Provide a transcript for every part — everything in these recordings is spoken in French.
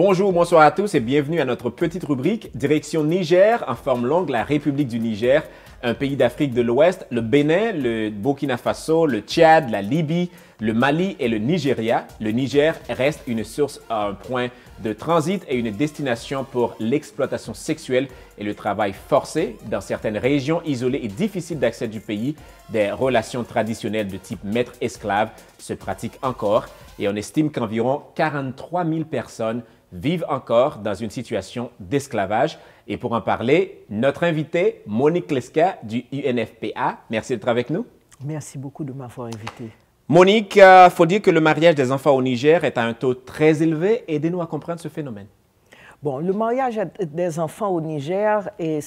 Bonjour, bonsoir à tous et bienvenue à notre petite rubrique Direction Niger, en forme longue, la République du Niger, un pays d'Afrique de l'Ouest, le Bénin, le Burkina Faso, le Tchad, la Libye, le Mali et le Nigeria. Le Niger reste une source, un point de transit et une destination pour l'exploitation sexuelle et le travail forcé. Dans certaines régions isolées et difficiles d'accès du pays, des relations traditionnelles de type maître-esclave se pratiquent encore et on estime qu'environ 43 000 personnes vivent encore dans une situation d'esclavage. Et pour en parler, notre invitée, Monique Kleska du UNFPA. Merci d'être avec nous. Merci beaucoup de m'avoir invité. Monique, il faut dire que le mariage des enfants au Niger est à un taux très élevé. Aidez-nous à comprendre ce phénomène. Bon, le mariage des enfants au Niger, il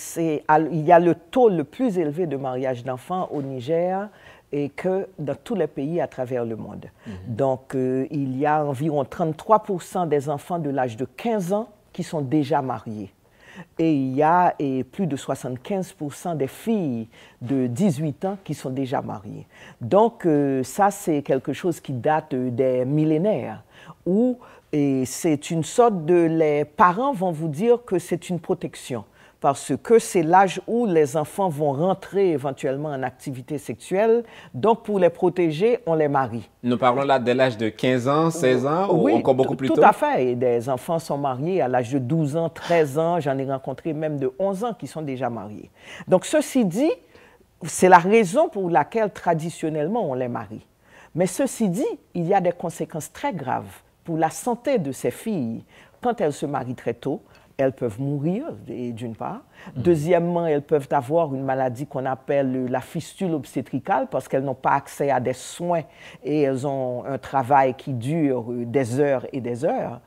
y a le taux le plus élevé de mariage d'enfants au Niger et que dans tous les pays à travers le monde. Donc, il y a environ 33% des enfants de l'âge de 15 ans qui sont déjà mariés. Et il y a plus de 75% des filles de 18 ans qui sont déjà mariées. Donc, ça, c'est quelque chose qui date des millénaires, où c'est une sorte de... Les parents vont vous dire que c'est une protection, parce que c'est l'âge où les enfants vont rentrer éventuellement en activité sexuelle. Donc, pour les protéger, on les marie. Nous parlons là dès l'âge de 15 ans, 16 ans ou encore beaucoup plus tôt? Tout à fait. Et des enfants sont mariés à l'âge de 12 ans, 13 ans. J'en ai rencontré même de 11 ans qui sont déjà mariés. Donc, ceci dit, c'est la raison pour laquelle traditionnellement on les marie. Mais ceci dit, il y a des conséquences très graves pour la santé de ces filles quand elles se marient très tôt. Elles peuvent mourir, d'une part. Deuxièmement, elles peuvent avoir une maladie qu'on appelle la fistule obstétricale parce qu'elles n'ont pas accès à des soins et elles ont un travail qui dure des heures et des heures.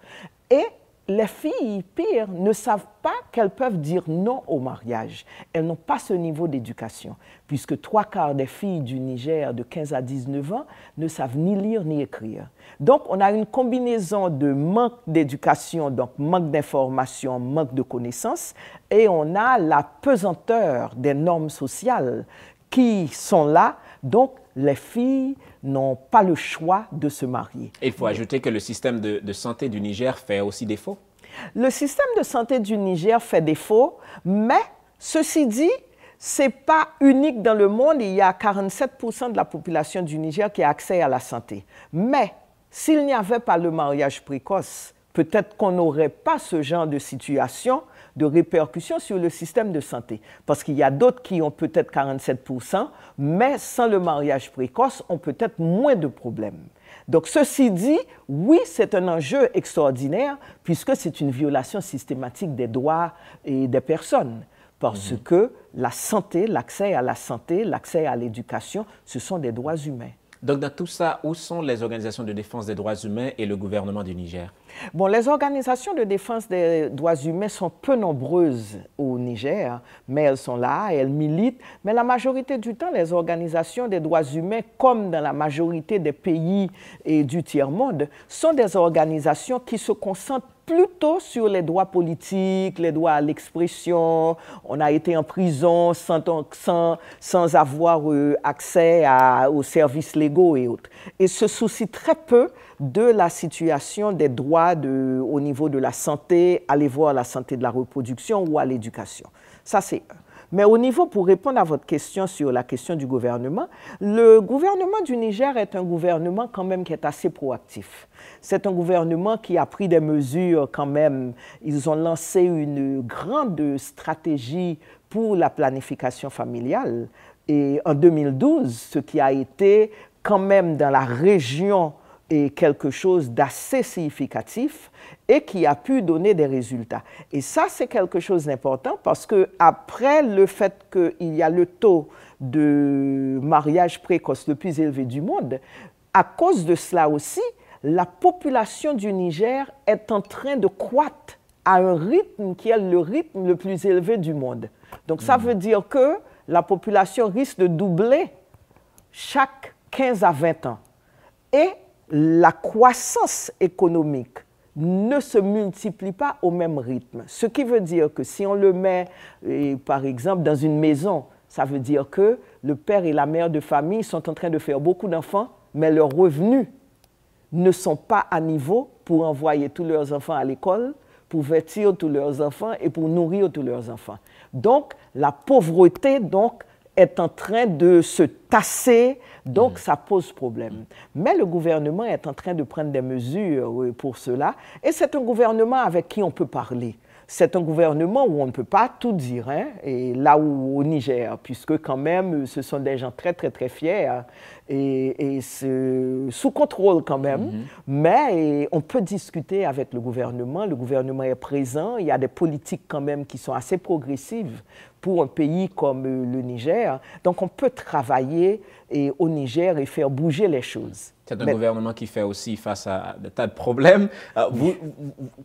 Et les filles, pire, ne savent pas qu'elles peuvent dire non au mariage. Elles n'ont pas ce niveau d'éducation, puisque 3/4 des filles du Niger de 15 à 19 ans ne savent ni lire ni écrire. Donc, on a une combinaison de manque d'éducation, donc manque d'information, manque de connaissances, et on a la pesanteur des normes sociales qui sont là. Donc, les filles n'ont pas le choix de se marier. Il faut ajouter que le système de santé du Niger fait aussi défaut. Le système de santé du Niger fait défaut, mais ceci dit, ce n'est pas unique dans le monde. Il y a 47% de la population du Niger qui a accès à la santé. Mais s'il n'y avait pas le mariage précoce, peut-être qu'on n'aurait pas ce genre de situation, de répercussions sur le système de santé. Parce qu'il y a d'autres qui ont peut-être 47%, mais sans le mariage précoce, ont peut-être moins de problèmes. Donc, ceci dit, oui, c'est un enjeu extraordinaire, puisque c'est une violation systématique des droits et des personnes. Parce que la santé, l'accès à la santé, l'accès à l'éducation, ce sont des droits humains. Donc, dans tout ça, où sont les organisations de défense des droits humains et le gouvernement du Niger? Bon, les organisations de défense des droits humains sont peu nombreuses au Niger, mais elles sont là, elles militent. Mais la majorité du temps, les organisations des droits humains, comme dans la majorité des pays du tiers-monde, sont des organisations qui se concentrent plutôt sur les droits politiques, les droits à l'expression. On a été en prison sans avoir accès aux services légaux et autres. Et se soucie très peu de la situation des droits au niveau de la santé, aller voir la santé de la reproduction ou à l'éducation. Ça, c'est un. Mais au niveau, pour répondre à votre question sur la question du gouvernement, le gouvernement du Niger est un gouvernement quand même qui est assez proactif. C'est un gouvernement qui a pris des mesures quand même. Ils ont lancé une grande stratégie pour la planification familiale. Et en 2012, ce qui a été quand même dans la région est quelque chose d'assez significatif et qui a pu donner des résultats. Et ça, c'est quelque chose d'important parce qu'après le fait qu'il y a le taux de mariage précoce le plus élevé du monde, à cause de cela aussi, la population du Niger est en train de croître à un rythme qui est le rythme le plus élevé du monde. Donc ça veut dire que la population risque de doubler chaque 15 à 20 ans. Et la croissance économique ne se multiplie pas au même rythme. Ce qui veut dire que si on le met, par exemple, dans une maison, ça veut dire que le père et la mère de famille sont en train de faire beaucoup d'enfants, mais leurs revenus ne sont pas à niveau pour envoyer tous leurs enfants à l'école, pour vêtir tous leurs enfants et pour nourrir tous leurs enfants. Donc, la pauvreté, donc, est en train de se tasser, donc ça pose problème. Mais le gouvernement est en train de prendre des mesures pour cela, et c'est un gouvernement avec qui on peut parler. C'est un gouvernement où on ne peut pas tout dire, hein, et là où au Niger, puisque quand même, ce sont des gens très, très, très fiers et sous contrôle quand même. Mais on peut discuter avec le gouvernement est présent, il y a des politiques quand même qui sont assez progressives pour un pays comme le Niger. Donc, on peut travailler au Niger et faire bouger les choses. C'est un gouvernement qui fait aussi face à des tas de problèmes.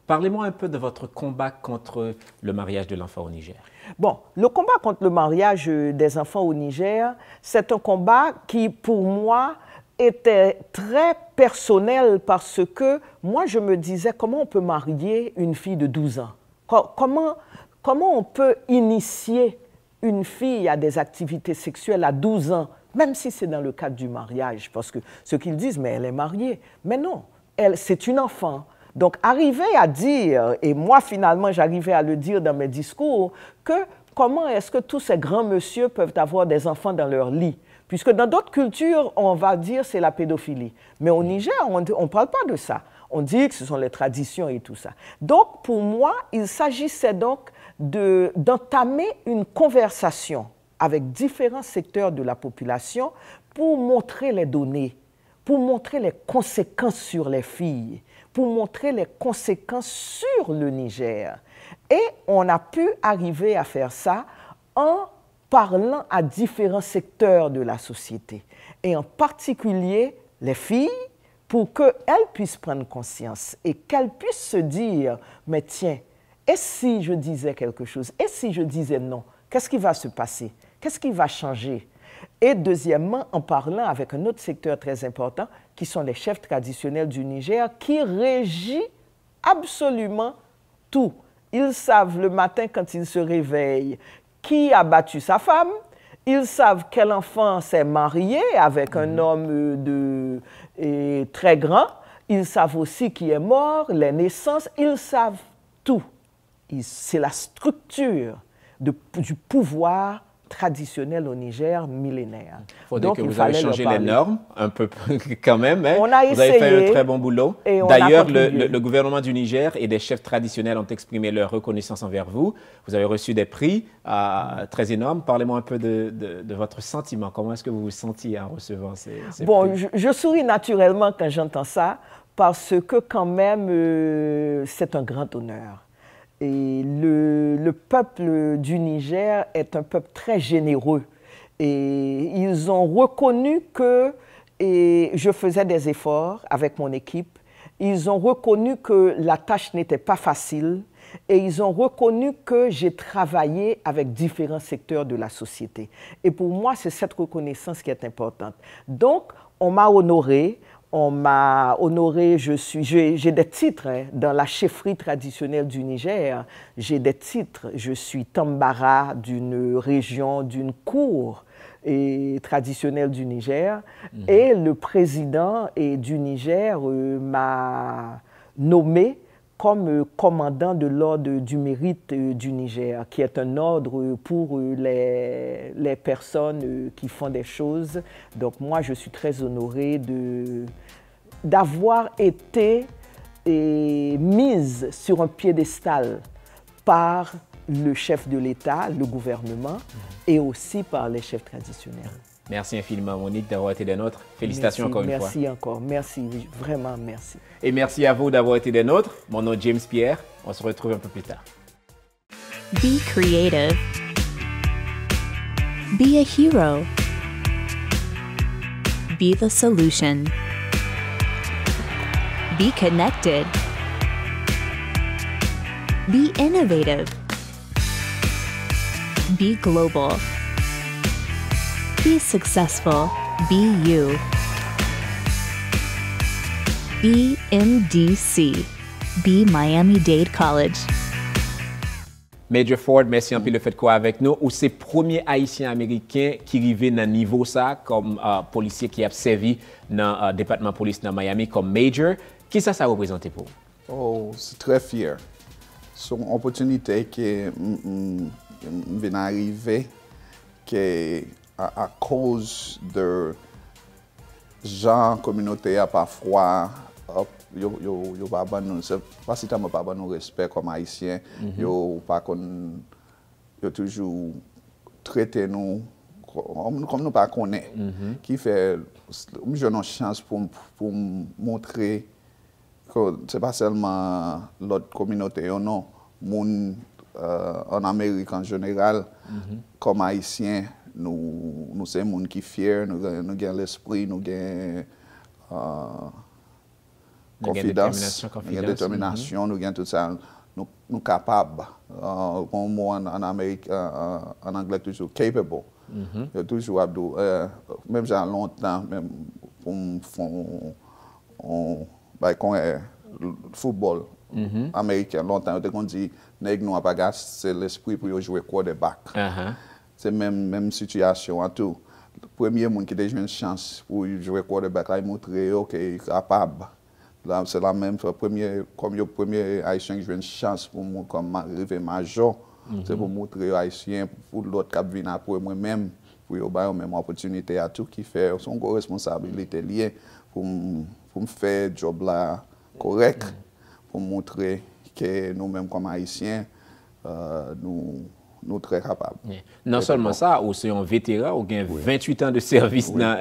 Parlez-moi un peu de votre combat contre le mariage de l'enfant au Niger. Bon, le combat contre le mariage des enfants au Niger, c'est un combat qui, pour moi, était très personnel parce que moi, je me disais, comment on peut marier une fille de 12 ans? Comment on peut initier une fille à des activités sexuelles à 12 ans, même si c'est dans le cadre du mariage? Parce que ce qu'ils disent, mais elle est mariée. Mais non, c'est une enfant. Donc, arriver à dire, et moi, finalement, j'arrivais à le dire dans mes discours, que comment est-ce que tous ces grands messieurs peuvent avoir des enfants dans leur lit? Puisque dans d'autres cultures, on va dire c'est la pédophilie. Mais au Niger, on ne parle pas de ça. On dit que ce sont les traditions et tout ça. Donc, pour moi, il s'agissait donc d'entamer une conversation avec différents secteurs de la population pour montrer les données, pour montrer les conséquences sur les filles, pour montrer les conséquences sur le Niger. Et on a pu arriver à faire ça en parlant à différents secteurs de la société, et en particulier les filles, pour qu'elles puissent prendre conscience et qu'elles puissent se dire, mais tiens, et si je disais quelque chose? Et si je disais non? Qu'est-ce qui va se passer? Qu'est-ce qui va changer? Et deuxièmement, en parlant avec un autre secteur très important, qui sont les chefs traditionnels du Niger, qui régit absolument tout. Ils savent le matin quand ils se réveillent qui a battu sa femme, ils savent quel enfant s'est marié avec un homme très grand, ils savent aussi qui est mort, les naissances, ils savent tout. C'est la structure du pouvoir traditionnel au Niger millénaire. Il faut dire que vous avez changé les normes un peu quand même. Hein? On a essayé, vous avez fait un très bon boulot. D'ailleurs, le gouvernement du Niger et des chefs traditionnels ont exprimé leur reconnaissance envers vous. Vous avez reçu des prix très énormes. Parlez-moi un peu de votre sentiment. Comment est-ce que vous vous sentiez en recevant ces prix? Je souris naturellement quand j'entends ça parce que quand même, c'est un grand honneur. Et le peuple du Niger est un peuple très généreux. Et ils ont reconnu que je faisais des efforts avec mon équipe. Ils ont reconnu que la tâche n'était pas facile. Et ils ont reconnu que j'ai travaillé avec différents secteurs de la société. Et pour moi, c'est cette reconnaissance qui est importante. Donc, on m'a honoré. On m'a honoré, j'ai des titres hein, dans la chefferie traditionnelle du Niger. J'ai des titres, je suis Tambara d'une région, d'une cour traditionnelle du Niger. Et le président du Niger m'a nommé comme commandant de l'ordre du mérite du Niger, qui est un ordre pour les personnes qui font des choses. Donc moi, je suis très honorée d'avoir été mise sur un piédestal par le chef de l'État, le gouvernement, et aussi par les chefs traditionnels. Merci infiniment, Monique, d'avoir été des nôtres. Félicitations encore une fois. Merci encore. Merci, vraiment merci. Et merci à vous d'avoir été des nôtres. Mon nom est James Pierre. On se retrouve un peu plus tard. Be creative. Be a hero. Be the solution. Be connected. Be innovative. Be global. Be successful. Be you. Be MDC. Be Miami-Dade College. Major Ford, merci un peu le fait quoi avec nous. Ou c'est premier Haïtien américain qui arrive dans niveau ça comme policier qui a servi dans le département de police dans Miami comme Major. Qui ça représente pour vous? Oh, c'est très fier. C'est une opportunité qui vient d'arriver à cause de gens, communauté, parfois, yo pas bon, c'est pas si t'as pas bon respect comme haïtien, yo toujours traité nous comme nous pas connaît, qui fait une chance pour montrer que c'est pas seulement l'autre communauté, non, moun en Amérique en général, comme haïtiens, nous sommes moun qui fiers, nous avons l'esprit, nous avons confiance, nous avons détermination, nous avons tout ça, nous sommes capables. Comme moi en Amérique, en anglais toujours capable. Toujours même j'ai longtemps, même pour faire football américain, longtemps, on dit nèg nous pas gaz, c'est l'esprit pour jouer quarterback. C'est même situation en tout. Le premier monde qui a une chance pour jouer quarterback, là, il montre qu'il est capable. Là, c'est la même chose. Comme le premier haïtien qui a une chance pour moi, comme arriver major, c'est pour montrer aux haïtiens, pour l'autre qui vient après moi-même, pour avoir la même opportunité à tout qui fait son responsabilité liée pour me faire le job là correct, pour montrer que nous-mêmes comme haïtiens, nous très capables. Non seulement ça, ou c'est un vétéran, ou gagne 28 ans de service dans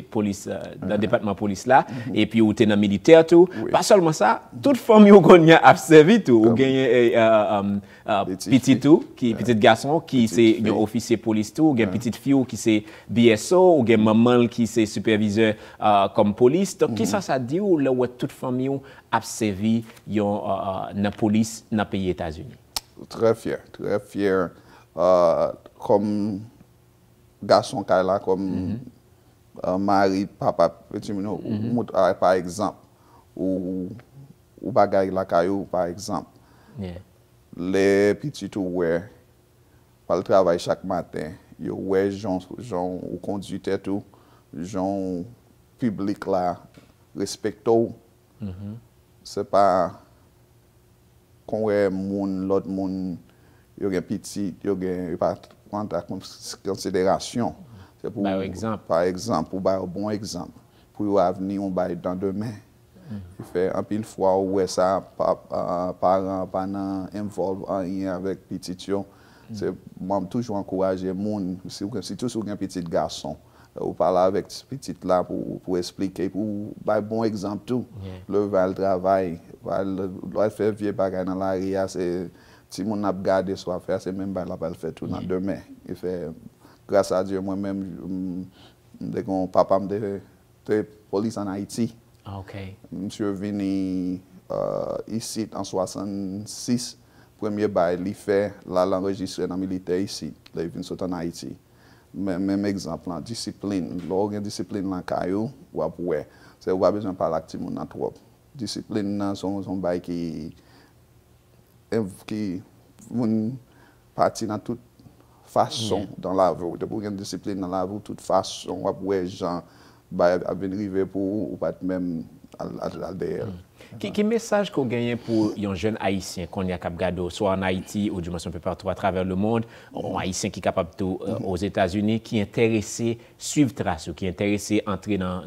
police, dans le département de police là, et puis ou t'es dans le militaire tout. Pas seulement ça, toute famille ou qu'on a servi tout, ou gagne petit tout, qui petit garçon qui c'est un officier police tout, ou gagne petite fille qui c'est BSO, ou gagne maman qui c'est superviseur comme police. Donc qui ça dit ou là où toute famille a servi dans la police dans le pays États-Unis? Très fier, très fier. Comme garçon Kayla, comme mari, papa, petit mino, par exemple, ou bagay la caillou, par exemple. Les petits ouais, par le travail chaque matin, yo ouais, gens ou conduite tout, gens public là, respecto. C'est pas qu'on est l'autre monde, il y a un petit, il y a pas prendre en considération. C'est pour par exemple, pour un bon exemple, pour l'avenir on va dans demain. Il fait un pile fois où ça parents pas involve en rien avec petit yo. C'est moi toujours encourager monde, surtout sur un petit garçon. Ou parler avec ce petit là pour expliquer, pour un bon exemple tout. Le travail, le faire vieux bagage dans l'arrière, c'est si mon a gardé soit faire, c'est même pas la faire tout dans demain. Il fait grâce à Dieu moi-même, dès que papa me de police en Haïti. Monsieur venu ici en 66, premier bail, il fait l'enregistré dans le militaire ici, il est venu en Haïti. Même exemple, la discipline, l'organe discipline dans caillou, ou après, c'est pas besoin de parler avec tout le monde trop. Discipline, son bail qui partit dans toute façon dans la vie. De pour une discipline dans la vie, toute façon, ou après, gens, va venir pour ou pas même à derrière. Quel message qu'on gagne pour un jeune haïtien qu'on y a capable soit en Haïti ou du moins un peu partout à travers le monde, un haïtien qui est capable aux États-Unis, qui est intéressé suivre trace, qui est intéressé entrer dans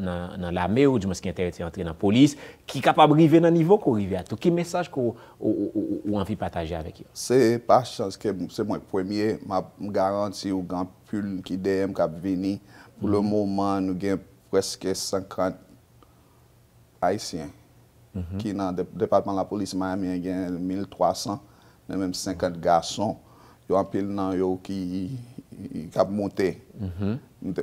l'armée ou du moins qui est intéressé entrer dans la police, qui est capable d'arriver dans le niveau qu'on arrive à tout. Quel message qu'on envie de partager avec eux? C'est pas chance que c'est moi premier, je garantis au grand pull qui DM qui venir. Pour le moment, nous avons presque 50 haïtiens. Qui dans le département de la police Miami, il y a 1300, même 50 garçons. Il y a un pile qui a monté.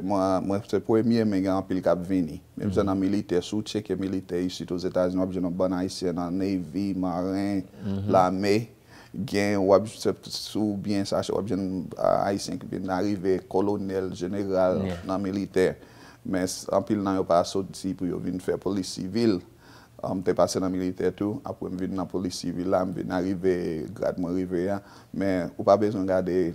Moi, c'est le premier, mais il y a un pile qui a venu. Même si dans le militaire, sous-check militaire ici aux États-Unis, il y a un bon haïtien dans la Navy, marin, l'armée. Bien, ou bien ça, il y a un haïtien qui vient d'arriver, colonel, général dans le militaire. Mais en pile, il n'y a pas sorti pour venir faire police civile. Je suis passé dans le militaire tout, après je suis dans la police civile, là, je suis arrivé, grade arrivé, mais on n'a pas besoin de garder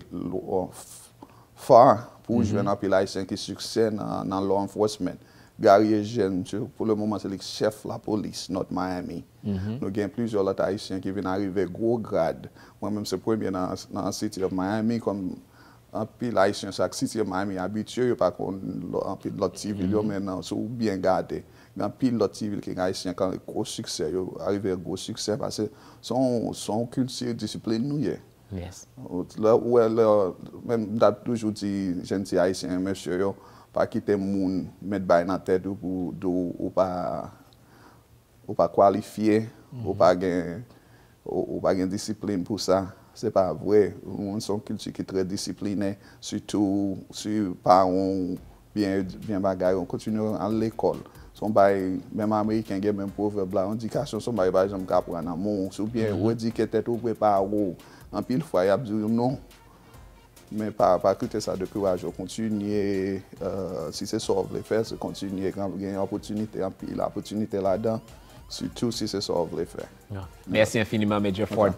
fort pour jouer dans le haïtien qui succède dans law enforcement. Gary Eugène, pour le moment, c'est le chef de la police, notre Miami. Nous avons plusieurs autres Haïtiens qui viennent arriver gros grade. Moi-même, c'est le premier dans la City of Miami, comme un pile Haïtien, chaque City of Miami habitué, pas qu'on un pile l'autre civil, maintenant, c'est bien gardé. Il y a un pile l'autre civil qui est Haïtien, quand gros succès, arrivé gros succès, parce que son culture, discipline, nous y est. Yes. Là, même toujours dit, gentil Haïtien, monsieur, pas quitter moun mettre bail dans tête ou pas qualifié ou pas gain discipline pour ça, c'est pas vrai. On son culture qui est très disciplinée, surtout sur parents bien bagaille, on continue à l'école. Son bail même américain gain même proverbe là, éducation son bail par exemple qu'à prendre amour, ou bien redire tête ou préparer en pile fois y a dit non. Mais pas quitter ça de courage, continuer, si c'est ça vous voulez faire, c'est continuer quand vous avez une opportunité, en pile l'opportunité là-dedans, surtout si c'est ça vous voulez faire. Yeah. Merci infiniment, Major Ford.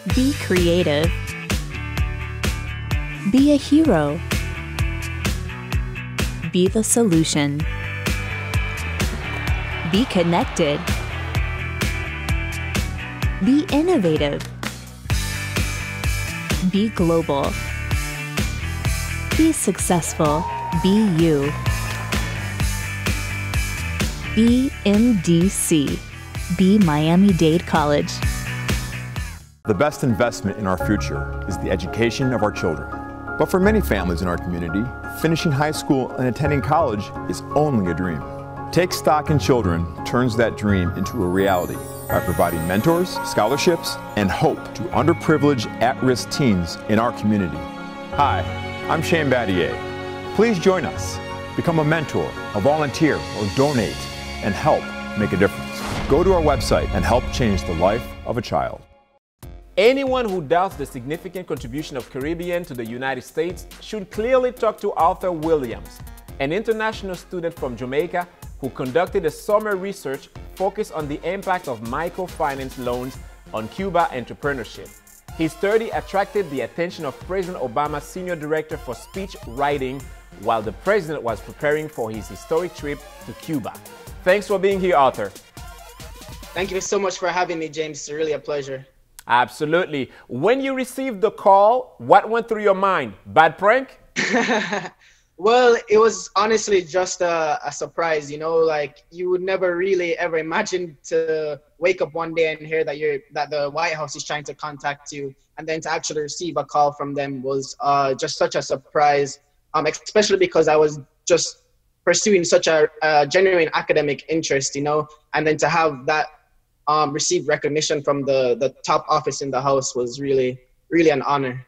Be creative. Be a hero. Be the solution. Be connected. Be innovative. Be global. Be successful. Be you. Be MDC. Be Miami-Dade College. The best investment in our future is the education of our children. But for many families in our community, finishing high school and attending college is only a dream. Take Stock in Children turns that dream into a reality by providing mentors, scholarships, and hope to underprivileged, at-risk teens in our community. Hi, I'm Shane Battier. Please join us. Become a mentor, a volunteer, or donate and help make a difference. Go to our website and help change the life of a child. Anyone who doubts the significant contribution of Caribbean to the United States should clearly talk to Arthur Williams, an international student from Jamaica who conducted a summer research focused on the impact of microfinance loans on Cuba entrepreneurship. His study attracted the attention of President Obama's Senior Director for Speech Writing while the president was preparing for his historic trip to Cuba. Thanks for being here, Arthur. Thank you so much for having me, James. It's really a pleasure. Absolutely. When you received the call, what went through your mind? Bad prank? Well, it was honestly just a surprise, you know, like you would never really ever imagine to wake up one day and hear that the White House is trying to contact you, and then to actually receive a call from them was just such a surprise, especially because I was just pursuing such a genuine academic interest, you know, and then to have that receive recognition from the top office in the House was really, really an honor.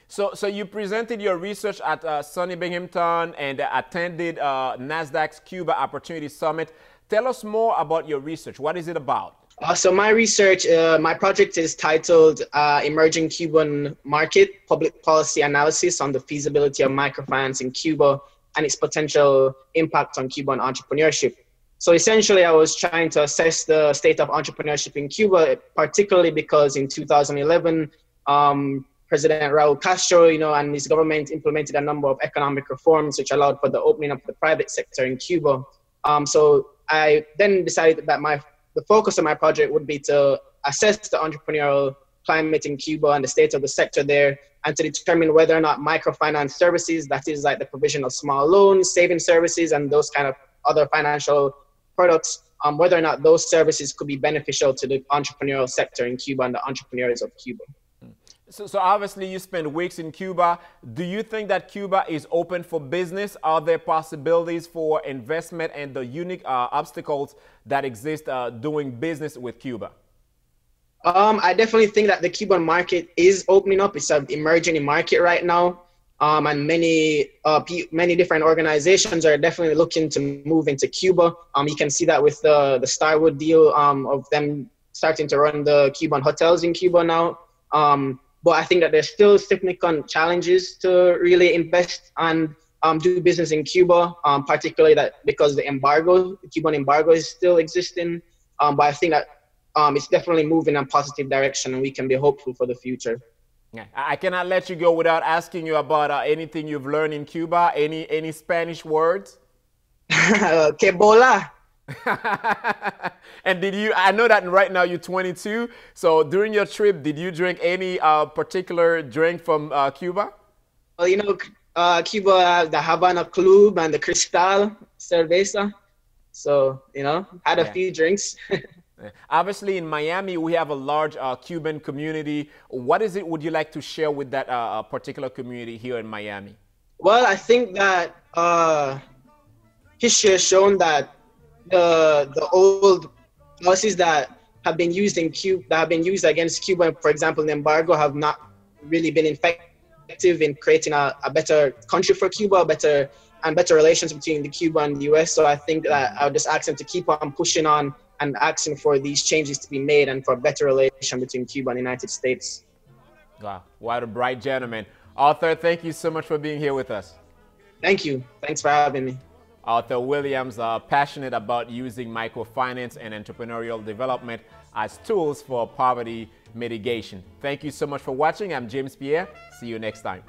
So you presented your research at Sunny Binghamton and attended NASDAQ's Cuba Opportunity Summit. Tell us more about your research. What is it about? So my research, my project is titled Emerging Cuban Market, Public Policy Analysis on the Feasibility of Microfinance in Cuba and its Potential Impact on Cuban Entrepreneurship. So essentially, I was trying to assess the state of entrepreneurship in Cuba, particularly because in 2011, President Raul Castro, you know, and his government implemented a number of economic reforms which allowed for the opening of the private sector in Cuba. So I then decided that the focus of my project would be to assess the entrepreneurial climate in Cuba and the state of the sector there, and to determine whether or not microfinance services, that is like the provision of small loans, saving services, and those kind of other financial products, whether or not those services could be beneficial to the entrepreneurial sector in Cuba and the entrepreneurs of Cuba. So obviously you spent weeks in Cuba. Do you think that Cuba is open for business? Are there possibilities for investment and the unique obstacles that exist doing business with Cuba? I definitely think that the Cuban market is opening up. It's an emerging market right now. And many different organizations are definitely looking to move into Cuba. You can see that with the Starwood deal of them starting to run the Cuban hotels in Cuba now. But I think that there's still significant challenges to really invest and do business in Cuba, particularly that because the Cuban embargo is still existing. But I think that it's definitely moving in a positive direction, and we can be hopeful for the future. Yeah. I cannot let you go without asking you about anything you've learned in Cuba. Any Spanish words? Kebola. And did you, I know that right now you're 22, so during your trip, did you drink any particular drink from Cuba? Well, you know, Cuba, the Havana Club and the Cristal Cerveza. So, you know, had a few drinks. Obviously, in Miami, we have a large Cuban community. What is it would you like to share with that particular community here in Miami? Well, I think that history has shown that the old policies that have been used in Cuba, that have been used against Cuba, for example, the embargo, have not really been effective in creating a better country for Cuba, better relations between the Cuba and the US. So I think that I would just ask them to keep on pushing on and asking for these changes to be made and for a better relation between Cuba and the United States. Wow, what a bright gentleman. Arthur, thank you so much for being here with us. Thank you. Thanks for having me. Arthur Williams, passionate about using microfinance and entrepreneurial development as tools for poverty mitigation. Thank you so much for watching. I'm James Pierre. See you next time.